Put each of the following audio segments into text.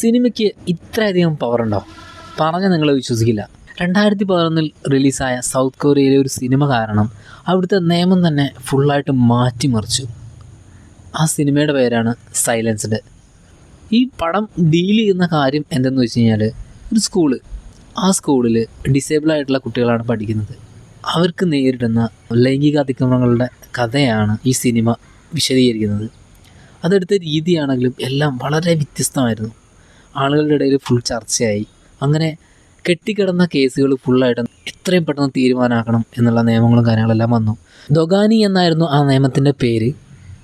സിനിമയ്ക്ക് ഇത്രയധികം പവറുണ്ടോ? പറഞ്ഞാൽ നിങ്ങൾ വിശ്വസിക്കില്ല. 2011 റിലീസായ സൗത്ത് കൊറിയയിലെ ഒരു സിനിമ കാരണം അവിടുത്തെ നിയമം തന്നെ ഫുള്ളായിട്ട് മാറ്റിമറിച്ചു. ആ സിനിമയുടെ പേരാണ് സൈലൻസ്ഡ്. ഈ പടം ഡീൽ ചെയ്യുന്ന കാര്യം എന്തെന്ന് വെച്ച് കഴിഞ്ഞാൽ, ഒരു സ്കൂള്, ആ സ്കൂളിൽ ഡിസേബിൾ ആയിട്ടുള്ള കുട്ടികളാണ് പഠിക്കുന്നത്. അവർക്ക് നേരിടുന്ന ലൈംഗിക അതിക്രമങ്ങളുടെ കഥയാണ് ഈ സിനിമ വിശദീകരിക്കുന്നത്. അതെടുത്ത രീതിയാണെങ്കിലും എല്ലാം വളരെ വ്യത്യസ്തമായിരുന്നു. ആളുകളുടെ ഇടയിൽ ഫുൾ ചർച്ചയായി. അങ്ങനെ കെട്ടിക്കിടന്ന കേസുകൾ ഫുള്ളായിട്ട് എത്രയും പെട്ടെന്ന് തീരുമാനമാക്കണം എന്നുള്ള നിയമങ്ങളും കാര്യങ്ങളെല്ലാം വന്നു. ദൊഗാനി എന്നായിരുന്നു ആ നിയമത്തിൻ്റെ പേര്.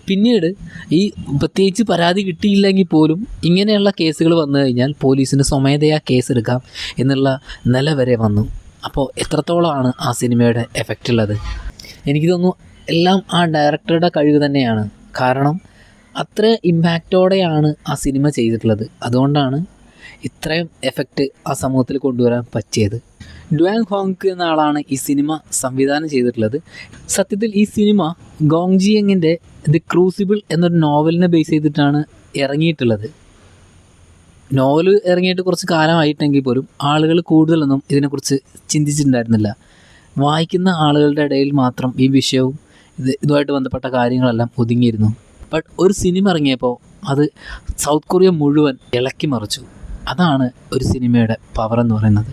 പിന്നീട് ഈ പ്രത്യേകിച്ച് പരാതി കിട്ടിയില്ലെങ്കിൽ പോലും ഇങ്ങനെയുള്ള കേസുകൾ വന്നു കഴിഞ്ഞാൽ പോലീസിന് സ്വമേധയാ കേസെടുക്കാം എന്നുള്ള നില വരെ വന്നു. അപ്പോൾ എത്രത്തോളമാണ് ആ സിനിമയുടെ എഫക്റ്റ് ഉള്ളത്? എനിക്ക് തോന്നുന്നു എല്ലാം ആ ഡയറക്ടറുടെ കഴിവ് തന്നെയാണ്. കാരണം അത്ര ഇമ്പാക്റ്റോടെയാണ് ആ സിനിമ ചെയ്തിട്ടുള്ളത്. അതുകൊണ്ടാണ് ഇത്രയും എഫക്റ്റ് ആ സമൂഹത്തിൽ കൊണ്ടുവരാൻ പറ്റിയത്. ഡ്വാങ് ഹോങ് എന്ന ആളാണ് ഈ സിനിമ സംവിധാനം ചെയ്തിട്ടുള്ളത്. സത്യത്തിൽ ഈ സിനിമ ഗോങ് ജിയങ്ങിൻ്റെ ദി ക്രൂസിബിൾ എന്നൊരു നോവലിനെ ബേസ് ചെയ്തിട്ടാണ് ഇറങ്ങിയിട്ടുള്ളത്. നോവൽ ഇറങ്ങിയിട്ട് കുറച്ച് കാലമായിട്ടെങ്കിൽ പോലും ആളുകൾ കൂടുതലൊന്നും ഇതിനെക്കുറിച്ച് ചിന്തിച്ചിട്ടുണ്ടായിരുന്നില്ല. വായിക്കുന്ന ആളുകളുടെ ഇടയിൽ മാത്രം ഈ വിഷയവും ഇതുമായിട്ട് ബന്ധപ്പെട്ട കാര്യങ്ങളെല്ലാം ഒതുങ്ങിയിരുന്നു. ബട്ട് ഒരു സിനിമ ഇറങ്ങിയപ്പോൾ അത് സൗത്ത് കൊറിയ മുഴുവൻ ഇളക്കി മറിച്ചു. അതാണ് ഒരു സിനിമയുടെ പവർ എന്ന് പറയുന്നത്.